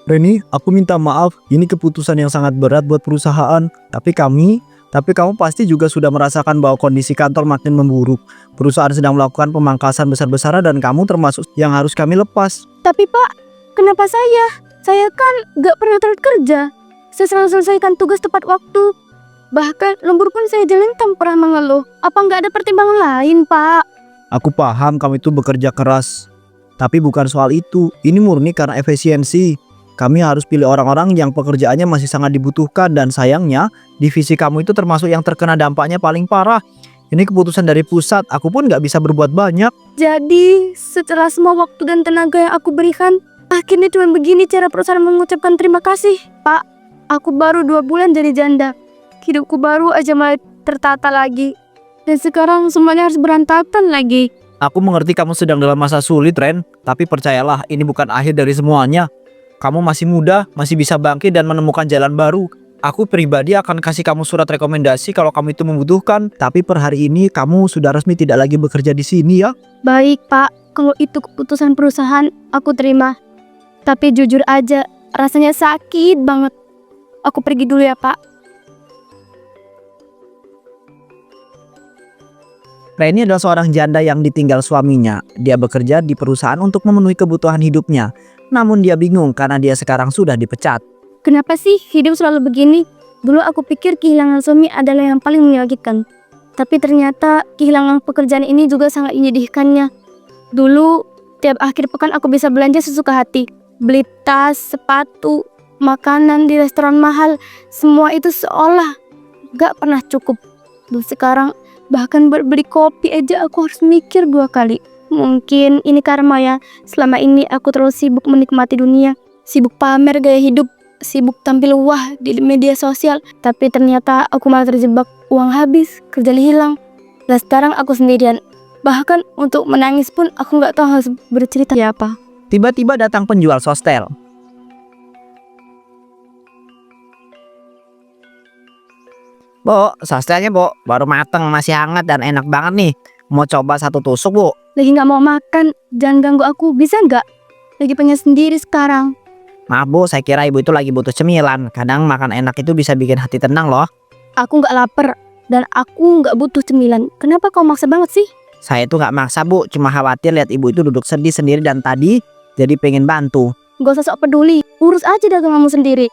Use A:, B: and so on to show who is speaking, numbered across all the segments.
A: Reni, aku minta maaf, ini keputusan yang sangat berat buat perusahaan. Tapi kamu pasti juga sudah merasakan bahwa kondisi kantor makin memburuk. Perusahaan sedang melakukan pemangkasan besar-besaran dan kamu termasuk yang harus kami lepas.
B: Tapi Pak, kenapa saya? Saya kan gak pernah telat kerja. Saya selalu selesaikan tugas tepat waktu. Bahkan lembur pun saya jalan tanpa pernah mengeluh. Apa nggak ada pertimbangan lain, Pak?
A: Aku paham kamu itu bekerja keras. Tapi bukan soal itu, ini murni karena efisiensi. Kami harus pilih orang-orang yang pekerjaannya masih sangat dibutuhkan dan sayangnya divisi kamu itu termasuk yang terkena dampaknya paling parah. Ini keputusan dari pusat, aku pun nggak bisa berbuat banyak.
B: Jadi, setelah semua waktu dan tenaga yang aku berikan, akhirnya cuma begini cara perusahaan mengucapkan terima kasih. Pak, aku baru 2 bulan jadi janda. Hidupku baru aja mulai tertata lagi. Dan sekarang semuanya harus berantakan lagi.
A: Aku mengerti kamu sedang dalam masa sulit, Ren. Tapi percayalah, ini bukan akhir dari semuanya. Kamu masih muda, masih bisa bangkit dan menemukan jalan baru. Aku pribadi akan kasih kamu surat rekomendasi kalau kamu itu membutuhkan. Tapi per hari ini kamu sudah resmi tidak lagi bekerja di sini ya.
B: Baik, Pak. Kalau itu keputusan perusahaan, aku terima. Tapi jujur aja, rasanya sakit banget. Aku pergi dulu ya, Pak.
A: Reni adalah seorang janda yang ditinggal suaminya. Dia bekerja di perusahaan untuk memenuhi kebutuhan hidupnya. Namun dia bingung karena dia sekarang sudah dipecat.
B: Kenapa sih hidup selalu begini? Dulu aku pikir kehilangan suami adalah yang paling menyakitkan. Tapi ternyata kehilangan pekerjaan ini juga sangat menyedihkannya. Dulu, tiap akhir pekan aku bisa belanja sesuka hati. Beli tas, sepatu, makanan di restoran mahal. Semua itu seolah gak pernah cukup. Dan sekarang, bahkan buat beli kopi aja aku harus mikir 2 kali. Mungkin ini karma ya. Selama ini aku terlalu sibuk menikmati dunia. Sibuk pamer gaya hidup. Sibuk tampil wah di media sosial. Tapi ternyata aku malah terjebak. Uang habis, kerjaan hilang. Dan sekarang aku sendirian. Bahkan untuk menangis pun aku gak tahu harus bercerita ya apa.
A: Tiba-tiba datang penjual sostel. Bu, sostelnya bu, baru mateng, masih hangat dan enak banget nih. Mau coba 1 tusuk bu?
B: Lagi gak mau makan, jangan ganggu aku, bisa gak? Lagi pengen sendiri sekarang.
A: Maaf bu, saya kira ibu itu lagi butuh cemilan. Kadang makan enak itu bisa bikin hati tenang loh.
B: Aku gak lapar, dan aku gak butuh cemilan. Kenapa kau maksa banget sih?
A: Saya itu gak maksa bu, cuma khawatir lihat ibu itu duduk sedih sendiri dan tadi jadi pengen bantu.
B: Gak usah sok peduli, urus aja daganganmu sendiri.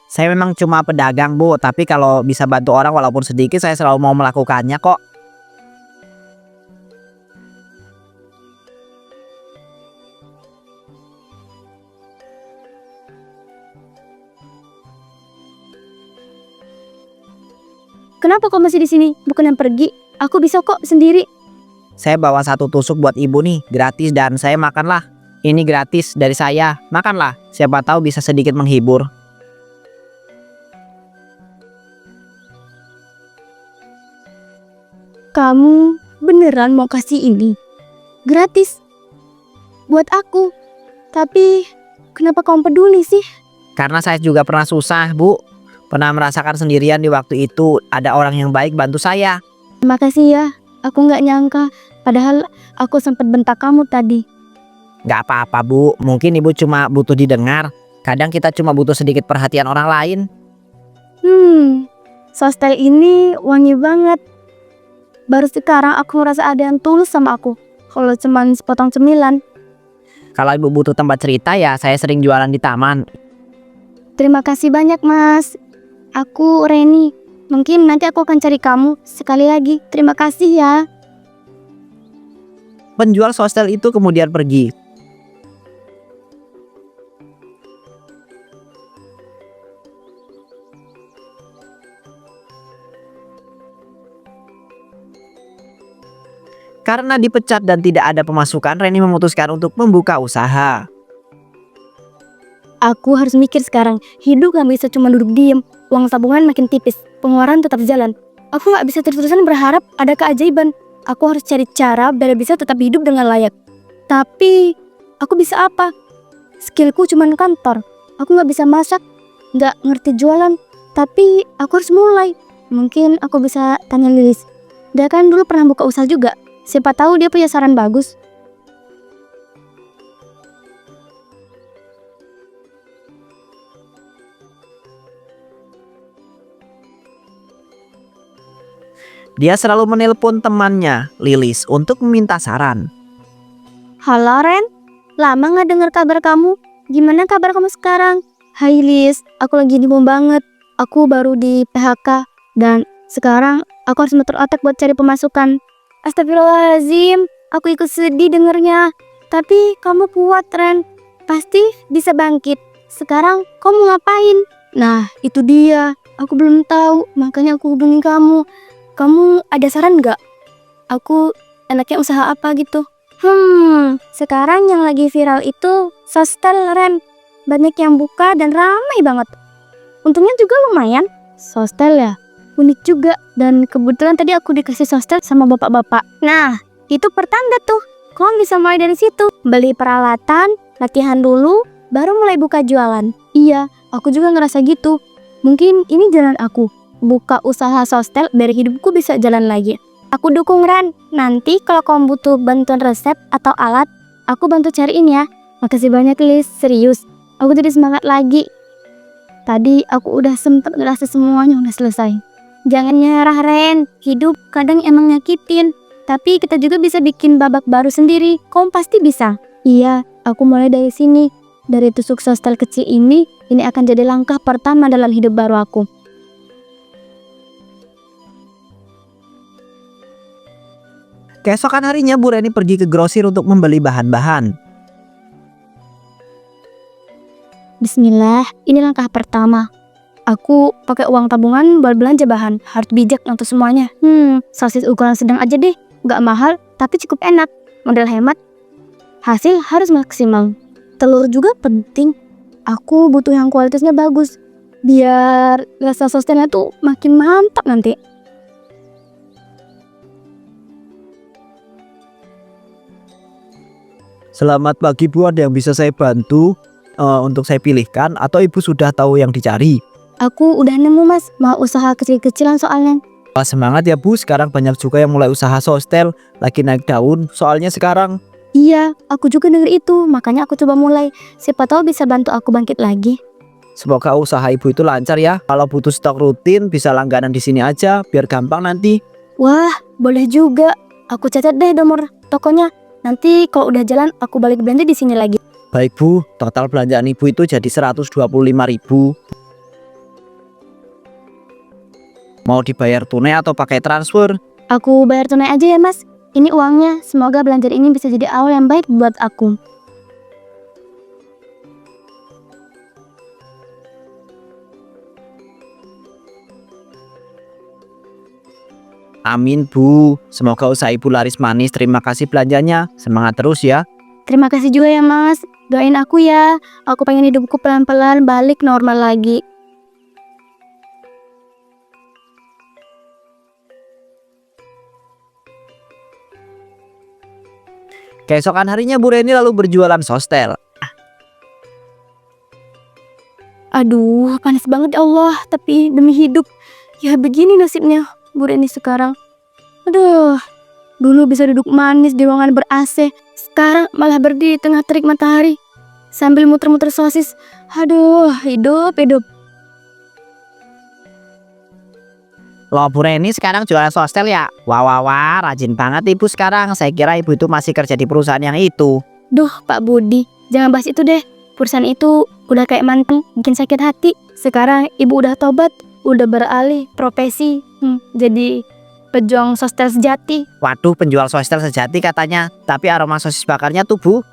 A: Saya memang cuma pedagang bu, tapi kalau bisa bantu orang walaupun sedikit saya selalu mau melakukannya kok.
B: Kenapa kau masih di sini? Bukan yang pergi. Aku bisa kok sendiri.
A: Saya bawa 1 tusuk buat ibu nih, gratis dan saya makanlah. Ini gratis dari saya, makanlah. Siapa tahu bisa sedikit menghibur.
B: Kamu beneran mau kasih ini? Gratis? Buat aku? Tapi kenapa kamu peduli sih?
A: Karena saya juga pernah susah bu. Pernah merasakan sendirian di waktu itu ada orang yang baik bantu saya.
B: Terima kasih ya. Aku gak nyangka. Padahal aku sempat bentak kamu tadi.
A: Gak apa-apa bu, mungkin ibu cuma butuh didengar. Kadang kita cuma butuh sedikit perhatian orang lain.
B: Sostel ini wangi banget. Baru sekarang aku merasa ada yang tulus sama aku. Kalau cuman sepotong cemilan.
A: Kalau ibu butuh tempat cerita ya saya sering jualan di taman.
B: Terima kasih banyak mas. Aku Reni. Mungkin nanti aku akan cari kamu. Sekali lagi terima kasih ya.
A: Penjual sostel itu kemudian pergi. Karena dipecat dan tidak ada pemasukan, Reni memutuskan untuk membuka usaha.
B: Aku harus mikir sekarang. Hidup gak bisa cuma duduk diem. Uang tabungan makin tipis. Pengeluaran tetap jalan. Aku gak bisa terus-terusan berharap ada keajaiban. Aku harus cari cara biar bisa tetap hidup dengan layak. Tapi aku bisa apa? Skillku cuma kantor. Aku gak bisa masak, gak ngerti jualan. Tapi aku harus mulai. Mungkin aku bisa tanya Lilis. Dia kan dulu pernah buka usaha juga. Siapa tahu dia punya saran bagus.
A: Dia selalu menelpon temannya, Lilis, untuk meminta saran.
B: Halo Ren, lama gak dengar kabar kamu. Gimana kabar kamu sekarang? Hai Lis, aku lagi bingung banget. Aku baru di PHK dan sekarang aku harus muter otak buat cari pemasukan. Astagfirullahaladzim, aku ikut sedih dengernya. Tapi kamu kuat Ren, pasti bisa bangkit. Sekarang kamu ngapain? Nah itu dia, aku belum tahu, makanya aku hubungi kamu. Kamu ada saran gak? Aku enaknya usaha apa gitu? Sekarang yang lagi viral itu Sostel Ren. Banyak yang buka dan ramai banget. Untungnya juga lumayan. Sostel ya? Unik juga. Dan kebetulan tadi aku dikasih sostel sama bapak-bapak. Nah, itu pertanda tuh. Kamu bisa mulai dari situ. Beli peralatan, latihan dulu, baru mulai buka jualan. Iya, aku juga ngerasa gitu. Mungkin ini jalan aku. Buka usaha sostel biar hidupku bisa jalan lagi. Aku dukung Ran. Nanti kalau kamu butuh bantuan resep atau alat, aku bantu cariin ya. Makasih banyak Lis, serius. Aku jadi semangat lagi. Tadi aku udah sempet ngerasa semuanya udah selesai. Jangan nyerah Ren. Hidup kadang emang nyakitin. Tapi kita juga bisa bikin babak baru sendiri. Kamu pasti bisa. Iya, aku mulai dari sini. Dari tusuk sostel kecil ini akan jadi langkah pertama dalam hidup baru aku.
A: Keesokan harinya Bu Reni pergi ke grosir untuk membeli bahan-bahan.
B: Bismillah, ini langkah pertama. Aku pakai uang tabungan buat belanja bahan. Harus bijak untuk semuanya. Sosis ukuran sedang aja deh. Gak mahal, tapi cukup enak. Modal hemat. Hasil harus maksimal. Telur juga penting. Aku butuh yang kualitasnya bagus. Biar rasa sosisnya tuh makin mantap nanti.
A: Selamat pagi Bu, ada yang bisa saya bantu untuk saya pilihkan atau Ibu sudah tahu yang dicari?
B: Aku udah nemu Mas, mau usaha kecil-kecilan soalnya.
A: Wah, semangat ya Bu, sekarang banyak juga yang mulai usaha sostel, lagi naik daun soalnya sekarang.
B: Iya, aku juga denger itu, makanya aku coba mulai. Siapa tahu bisa bantu aku bangkit lagi.
A: Semoga usaha Ibu itu lancar ya. Kalau butuh stok rutin bisa langganan di sini aja biar gampang nanti.
B: Wah, boleh juga. Aku catat deh nomor tokonya. Nanti kalau udah jalan aku balik belanja di sini lagi.
A: Baik Bu, total belanjaan Ibu itu jadi 125.000. Mau dibayar tunai atau pakai transfer?
B: Aku bayar tunai aja ya Mas. Ini uangnya, semoga belanjaan ini bisa jadi awal yang baik buat aku.
A: Amin Bu, semoga usaha Ibu laris manis. Terima kasih belanjanya, semangat terus ya.
B: Terima kasih juga ya Mas. Doain aku ya. Aku pengen hidupku pelan-pelan balik normal lagi.
A: Keesokan harinya Bu Reni lalu berjualan sostel.
B: Aduh, panas banget ya Allah. Tapi demi hidup, ya begini nasibnya Bu Reni sekarang. Aduh, dulu bisa duduk manis di ruangan ber-AC. Sekarang malah berdiri di tengah terik matahari sambil muter-muter sosis. Aduh, hidup.
A: Loh Bu Reni sekarang jualan sostel ya? Wah, rajin banget Ibu sekarang. Saya kira Ibu itu masih kerja di perusahaan yang itu.
B: Duh, Pak Budi, jangan bahas itu deh. Perusahaan itu udah kayak mantan, bikin sakit hati. Sekarang Ibu udah tobat, udah beralih profesi, jadi pejuang sostel sejati.
A: Waduh, penjual sostel sejati katanya. Tapi aroma sosis bakarnya tuh Bu,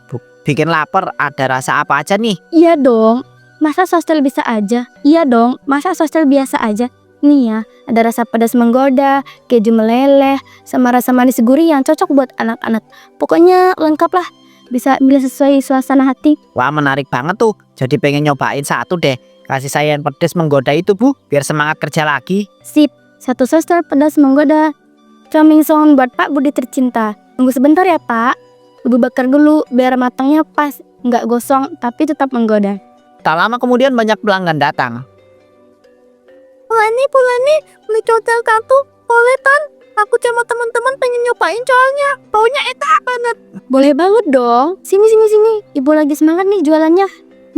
A: bikin lapar. Ada rasa apa aja nih?
B: Iya dong, masa sostel bisa aja? Iya dong, masa sostel biasa aja? Nih ya, ada rasa pedas menggoda, keju meleleh, sama rasa manis gurih yang cocok buat anak-anak. Pokoknya lengkap lah, bisa milih sesuai suasana hati.
A: Wah, menarik banget tuh. Jadi pengen nyobain satu deh. Kasih saya yang pedas menggoda itu Bu, biar semangat kerja lagi.
B: Sip, satu sostel pedas menggoda. Coming sound buat Pak Budi tercinta. Tunggu sebentar ya Pak. Ibu bakar dulu biar matangnya pas, nggak gosong tapi tetap menggoda.
A: Tak lama kemudian banyak pelanggan datang.
B: Pulani, beli cocel kartu, boleh Tan? Aku sama teman-teman pengen nyobain soalnya, baunya enak banget. Boleh banget dong. Sini. Ibu lagi semangat nih jualannya.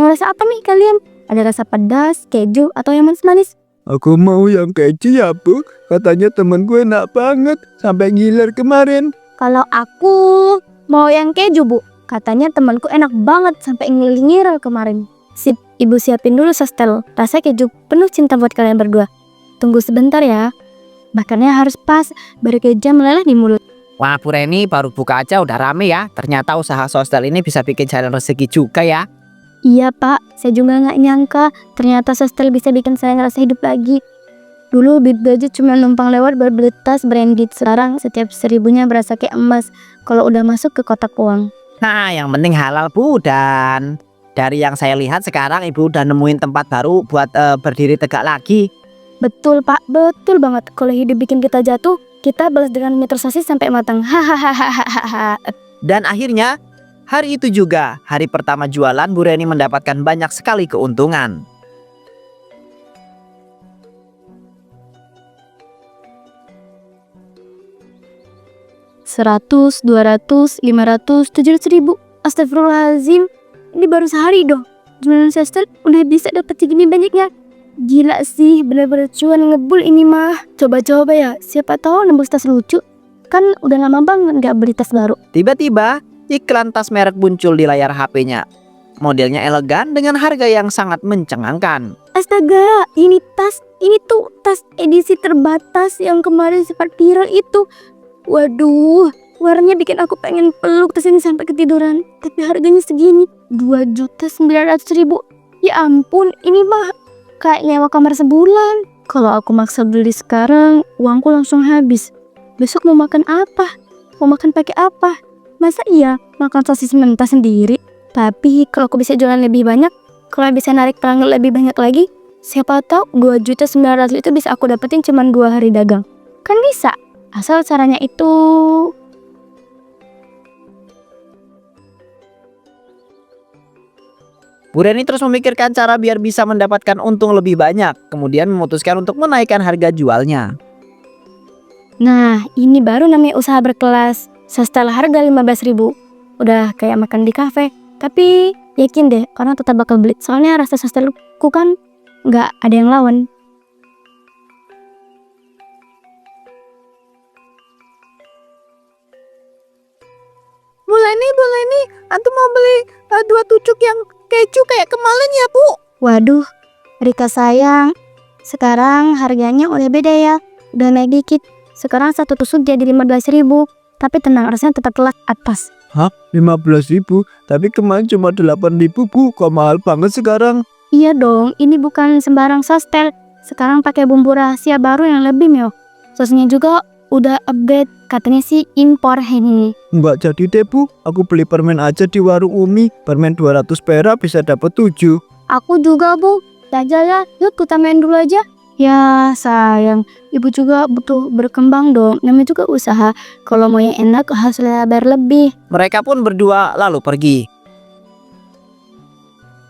B: Mau rasa apa nih kalian? Ada rasa pedas, keju, atau yang manis-manis?
A: Aku mau yang keju ya Bu, katanya temenku enak banget, sampai ngiler kemarin.
B: Kalau aku mau yang keju, Bu. Katanya temanku enak banget sampai ngiler kemarin. Sip, Ibu siapin dulu sostel. Rasa keju penuh cinta buat kalian berdua. Tunggu sebentar ya. Makannya harus pas, baru keju meleleh di mulut.
C: Wah, Bu Reni baru buka aja udah rame ya. Ternyata usaha sostel ini bisa bikin jalan rezeki juga ya.
B: Iya Pak, saya juga nggak nyangka ternyata sostel bisa bikin saya ngerasa hidup lagi. Dulu duit budget cuma numpang lewat berbeli tas branded. Sekarang setiap 1.000-nya berasa kayak emas kalau udah masuk ke kotak uang.
C: Nah, yang penting halal Bu. Dan dari yang saya lihat sekarang Ibu udah nemuin tempat baru buat berdiri tegak lagi.
B: Betul Pak, betul banget. Kalau hidup bikin kita jatuh, kita balas dengan mie sosis sampai matang. Hahaha.
C: Dan akhirnya hari itu juga hari pertama jualan Bu Reni mendapatkan banyak sekali keuntungan.
B: 100, 200, 500, 700.000. Astagfirullahaladzim. Ini baru sehari dong. Jualan sostel udah bisa dapat segini banyaknya. Gila sih, bener-bener cuan ngebul ini mah. Coba-coba ya, siapa tahu nembus tas lucu. Kan udah lama banget gak beli tas baru.
C: Tiba-tiba iklan tas merek muncul di layar HP-nya. Modelnya elegan dengan harga yang sangat mencengangkan.
B: Astaga, ini tuh tas edisi terbatas yang kemarin sempat viral itu. Waduh, warnanya bikin aku pengen peluk tas ini sampai ketiduran. Tapi harganya segini, 2.900.000. Ya ampun, ini mah kayak nyewa kamar sebulan. Kalau aku maksa beli sekarang, uangku langsung habis. Besok mau makan apa? Mau makan pakai apa? Masa iya makan sosis mentah sendiri? Tapi kalau aku bisa jualan lebih banyak, kalau bisa narik pelanggan lebih banyak lagi, siapa tahu 2.900.000 itu bisa aku dapetin cuma 2 hari dagang. Kan bisa, asal caranya itu.
C: Bu Reni terus memikirkan cara biar bisa mendapatkan untung lebih banyak. Kemudian memutuskan untuk menaikkan harga jualnya.
B: Nah, ini baru namanya usaha berkelas. Sostel harga 15.000. Udah kayak makan di kafe. Tapi yakin deh, orang tetap bakal beli. Soalnya rasa sostelku kan nggak ada yang lawan.
C: Bu Leni, antum mau beli 2 tucuk yang keju kayak kemarin ya Bu?
B: Waduh, Rika sayang. Sekarang harganya udah beda ya. Udah naik dikit. Sekarang 1 tusuk jadi 15.000. Tapi tenang, rasanya tetap kelas atas.
A: Hah? 15.000? Tapi kemarin cuma 8.000 Bu, kok mahal banget sekarang?
B: Iya dong, ini bukan sembarang sostel. Sekarang pakai bumbu rahasia baru yang lebih myo. Sosnya juga udah upgrade, katanya sih impor ini.
A: Nggak jadi deh Bu, aku beli permen aja di warung Umi. Permen 200 perak bisa dapat 7.
B: Aku juga Bu, jajal ya, yuk kita main dulu aja. Ya sayang, ibu juga butuh berkembang dong. Namanya juga usaha. Kalau mau yang enak harus lebar lebih.
C: Mereka pun berdua lalu pergi.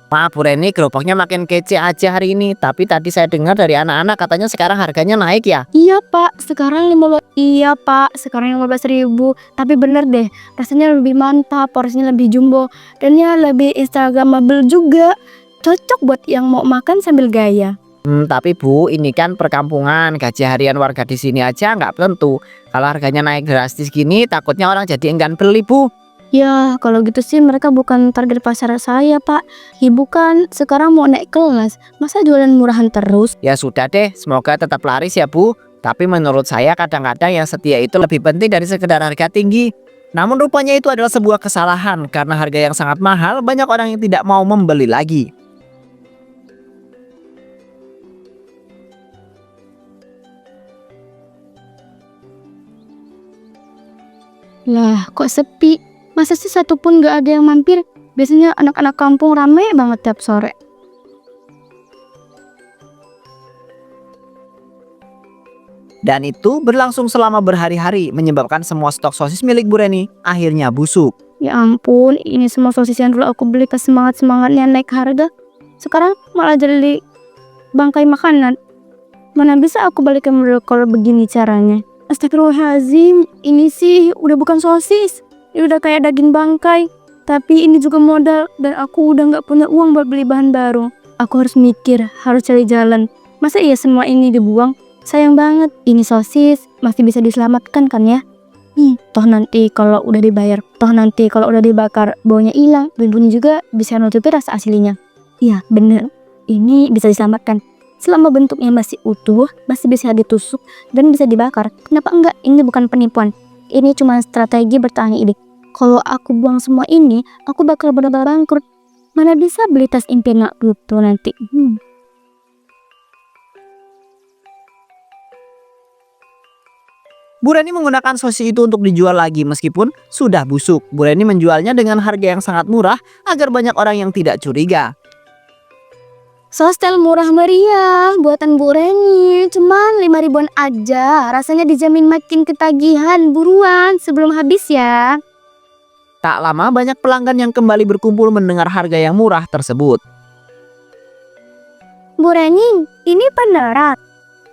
C: Maaf Bu Reni, gerobaknya makin kece aja hari ini. Tapi tadi saya dengar dari anak-anak katanya sekarang harganya naik ya.
B: Iya Pak, sekarang 15.000. Tapi bener deh, rasanya lebih mantap, porsinya lebih jumbo, dan ya lebih instagramable juga. Cocok buat yang mau makan sambil gaya.
C: Tapi Bu, ini kan perkampungan, gaji harian warga di sini aja nggak tentu. Kalau harganya naik drastis gini, takutnya orang jadi enggan beli Bu.
B: Ya, kalau gitu sih mereka bukan target pasar saya, Pak. Ibu kan sekarang mau naik kelas, masa jualan murahan terus?
C: Ya sudah deh, semoga tetap laris ya Bu. Tapi menurut saya kadang-kadang yang setia itu lebih penting dari sekedar harga tinggi. Namun rupanya itu adalah sebuah kesalahan, karena harga yang sangat mahal, banyak orang yang tidak mau membeli lagi.
B: Lah, kok sepi? Masa sih satu pun gak ada yang mampir? Biasanya anak-anak kampung rame banget tiap sore.
C: Dan itu berlangsung selama berhari-hari, menyebabkan semua stok sosis milik Bu Reni akhirnya busuk.
B: Ya ampun, ini semua sosis yang dulu aku beli ke semangat-semangatnya naik harga. Sekarang malah jadi bangkai makanan. Mana bisa aku balik ke modal kalau begini caranya? Astagfirullahaladzim, ini sih udah bukan sosis. Ini udah kayak daging bangkai. Tapi ini juga modal dan aku udah gak punya uang buat beli bahan baru. Aku harus mikir, harus cari jalan. Masa iya semua ini dibuang? Sayang banget, ini sosis masih bisa diselamatkan kan ya? Toh nanti kalau udah dibayar, toh nanti kalau udah dibakar baunya hilang, bumbunya juga bisa nutupi rasa aslinya. Iya bener, ini bisa diselamatkan. Selama bentuknya masih utuh, masih bisa ditusuk dan bisa dibakar. Kenapa enggak? Ini bukan penipuan. Ini cuma strategi bertahan hidup. Kalau aku buang semua ini, aku bakal benar-benar bangkrut. Mana bisa beli tas impian gitu nanti.
C: Bu Reni menggunakan sosis itu untuk dijual lagi meskipun sudah busuk. Bu Reni menjualnya dengan harga yang sangat murah agar banyak orang yang tidak curiga.
B: Sostel murah meriah buatan Bu Reni, cuman 5 ribuan aja. Rasanya dijamin makin ketagihan. Buruan sebelum habis ya.
C: Tak lama banyak pelanggan yang kembali berkumpul mendengar harga yang murah tersebut.
B: Bu Reni, ini beneran.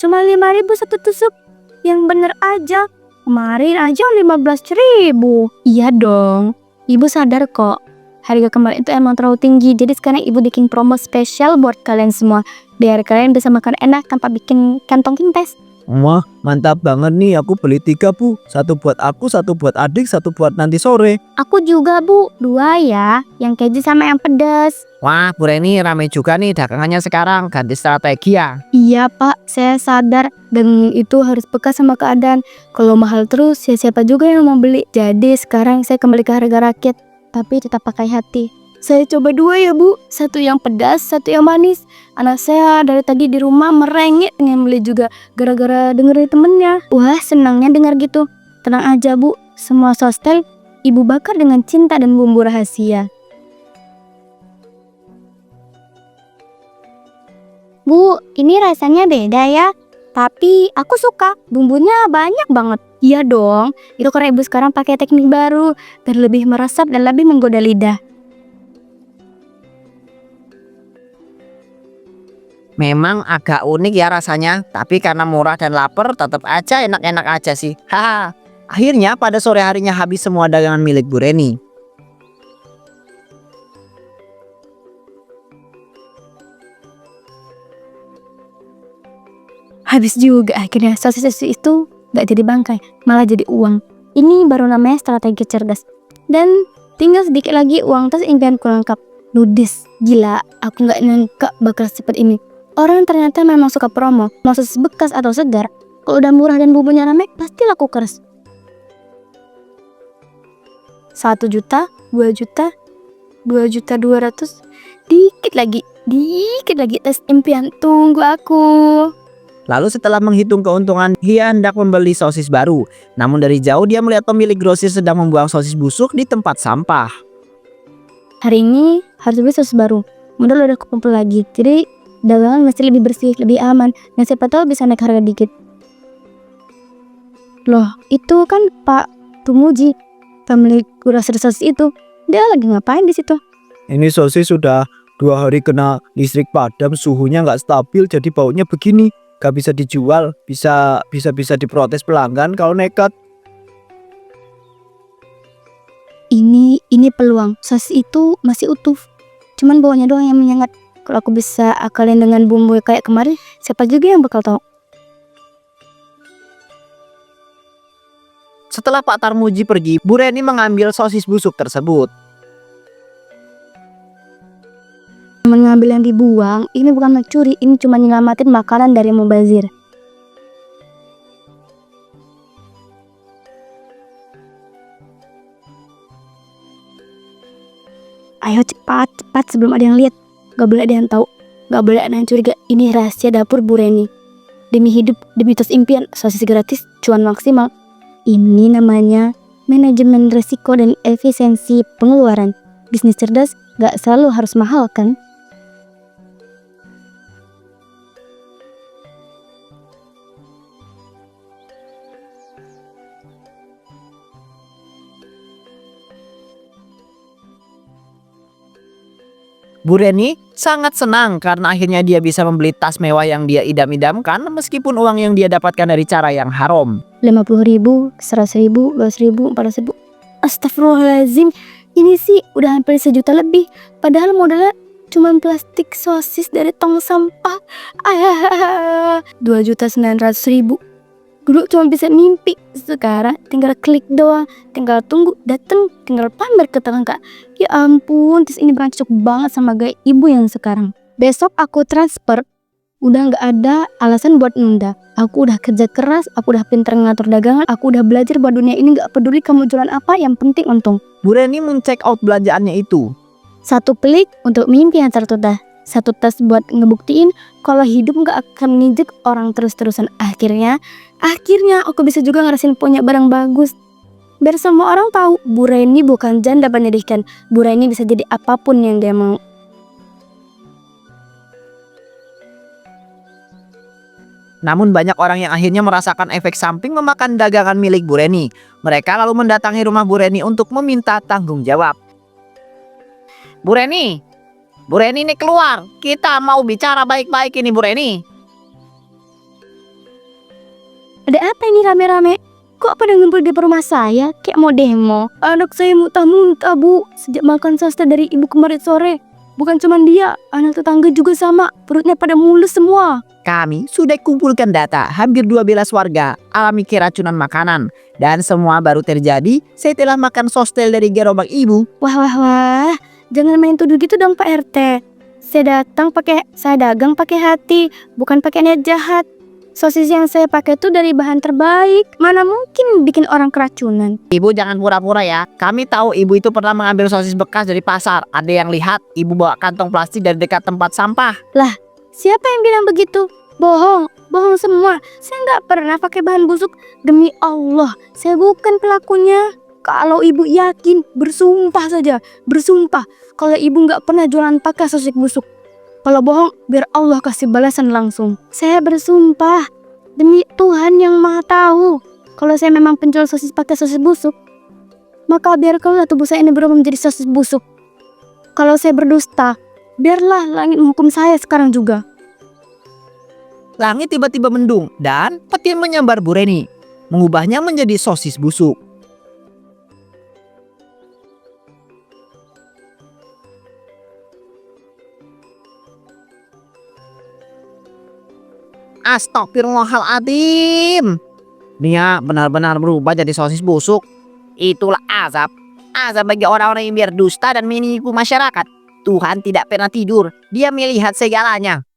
B: Cuma 5 ribu satu tusuk. Yang bener aja. Kemarin aja 15 ribu. Iya dong. Ibu sadar kok. Harga kemarin itu emang terlalu tinggi. Jadi sekarang ibu bikin promo spesial buat kalian semua. Biar kalian bisa makan enak tanpa bikin kantong kempes.
A: Wah, mantap banget nih, aku beli 3 Bu. 1 buat aku, 1 buat adik, 1 buat nanti sore.
B: Aku juga Bu. 2 ya. Yang keju sama yang pedas.
C: Wah, Bu Reni ramai juga nih dagangannya sekarang, ganti strategi ya.
B: Iya Pak, saya sadar. Dan itu harus peka sama keadaan. Kalau mahal terus, ya siapa juga yang mau beli. Jadi sekarang saya kembali ke harga rakyat. Tapi tetap pakai hati. Saya coba 2 ya Bu. 1 yang pedas, 1 yang manis. Anak saya dari tadi di rumah merengek pengen beli juga. Gara-gara dengerin temennya. Wah senangnya dengar gitu. Tenang aja Bu. Semua sostel ibu bakar dengan cinta dan bumbu rahasia. Bu, ini rasanya beda ya. Tapi aku suka. Bumbunya banyak banget. Iya dong. Itu karena ibu sekarang pakai teknik baru. Dan lebih meresap dan lebih menggoda lidah.
C: Memang agak unik ya rasanya, tapi karena murah dan lapar tetap aja enak-enak aja sih. Haha. Akhirnya pada sore harinya habis semua dagangan milik Bu Reni.
B: Habis juga akhirnya sosis itu gak jadi bangkai, malah jadi uang. Ini baru namanya strategi cerdas. Dan tinggal sedikit lagi uang tas impianku lengkap. Ludes, gila, aku gak nyangka bakal secepat ini. Orang ternyata memang suka promo, mau sosis bekas atau segar. Kalau udah murah dan bumbunya rame, pasti laku keras. 1 juta, 2 juta, 2.200.000. Dikit lagi tas impian, tunggu aku.
C: Lalu setelah menghitung keuntungan, dia hendak membeli sosis baru. Namun dari jauh dia melihat pemilik grosir sedang membuang sosis busuk di tempat sampah.
B: Hari ini harus beli sosis baru. Modal udah kumpul lagi. Jadi dagangan mesti lebih bersih, lebih aman. Dan siapa tahu bisa naik harga dikit. Loh, itu kan Pak Tumuji, pemilik grosir sosis itu. Dia lagi ngapain di situ?
A: Ini sosis sudah 2 hari kena listrik padam, suhunya nggak stabil, jadi baunya begini. Gak bisa dijual, bisa diprotes pelanggan kalau nekat.
B: Ini peluang. Sosis itu masih utuh. Cuman baunya doang yang menyengat. Kalau aku bisa akalin dengan bumbu kayak kemarin, siapa juga yang bakal tahu.
C: Setelah Pak Tarmuji pergi, Bu Reni mengambil sosis busuk tersebut.
B: Mengambil yang dibuang, ini bukan mencuri, ini cuma nyelamatin makanan dari mubazir. Ayo cepat sebelum ada yang lihat. Gak boleh ada yang tahu, gak boleh ada yang curiga. Ini rahasia dapur Bu Reni. Demi hidup, demi tos impian, sosis gratis, cuan maksimal. Ini namanya manajemen risiko dan efisiensi pengeluaran. Bisnis cerdas gak selalu harus mahal kan?
C: Bu Reni sangat senang karena akhirnya dia bisa membeli tas mewah yang dia idam-idamkan meskipun uang yang dia dapatkan dari cara yang haram.
B: 50.000, 100.000, 200.000, 400.000. Astagfirullahaladzim, ini sih udah hampir 1 juta lebih. Padahal modalnya cuman plastik sosis dari tong sampah. 2.900.000. Dulu cuma bisa mimpi, sekarang tinggal klik doang, tinggal tunggu dateng, tinggal pamer ke tetangga. Ya ampun, tis ini bukan cocok banget sama gaya ibu yang sekarang. Besok aku transfer, udah nggak ada alasan buat nunda. Aku udah kerja keras, aku udah pinter ngatur dagangan, aku udah belajar bahwa dunia ini nggak peduli kamu jualan apa, yang penting untung.
C: Bu Reni men-check out belanjaannya itu.
B: 1 klik untuk mimpi yang tertunda. 1 tes buat ngebuktiin kalau hidup nggak akan menginjek orang terus-terusan. Akhirnya aku bisa juga ngerasain punya barang bagus. Biar semua orang tahu Bu Reni bukan janda menyedihkan. Bu Reni bisa jadi apapun yang dia mau.
C: Namun banyak orang yang akhirnya merasakan efek samping memakan dagangan milik Bu Reni. Mereka lalu mendatangi rumah Bu Reni untuk meminta tanggung jawab. Bu Reni nih keluar. Kita mau bicara baik-baik ini Bu Reni.
B: Ada apa ini rame-rame? Kok pada ngumpul di rumah saya? Kayak mau demo. Anak saya muntah-muntah, Bu. Sejak makan sosta dari ibu kemarin sore. Bukan cuma dia, anak tetangga juga sama. Perutnya pada mulus semua.
C: Kami sudah kumpulkan data. Hampir 12 warga alami keracunan makanan. Dan semua baru terjadi setelah makan sostel dari gerobak ibu.
B: Wah. Jangan main tuduh gitu dong Pak RT. Saya dagang pakai hati, bukan pakai niat jahat. Sosis yang saya pakai tuh dari bahan terbaik. Mana mungkin bikin orang keracunan.
C: Ibu jangan pura-pura ya. Kami tahu ibu itu pernah mengambil sosis bekas dari pasar. Ada yang lihat ibu bawa kantong plastik dari dekat tempat sampah.
B: Siapa yang bilang begitu? Bohong semua. Saya nggak pernah pakai bahan busuk. Demi Allah, saya bukan pelakunya. Kalau ibu yakin, bersumpah kalau ibu nggak pernah jualan pakai sosis busuk. Kalau bohong, biar Allah kasih balasan langsung. Saya bersumpah demi Tuhan yang Maha Tahu. Kalau saya memang penjual sosis pakai sosis busuk, maka biarkanlah tubuh saya ini berubah menjadi sosis busuk. Kalau saya berdusta, biarlah langit menghukum saya sekarang juga.
C: Langit tiba-tiba mendung dan petir menyambar Bu Reni, mengubahnya menjadi sosis busuk. Astagfirullahaladzim. Dia benar-benar berubah jadi sosis busuk. Itulah azab. Azab bagi orang-orang yang berdusta dan menipu masyarakat. Tuhan tidak pernah tidur. Dia melihat segalanya.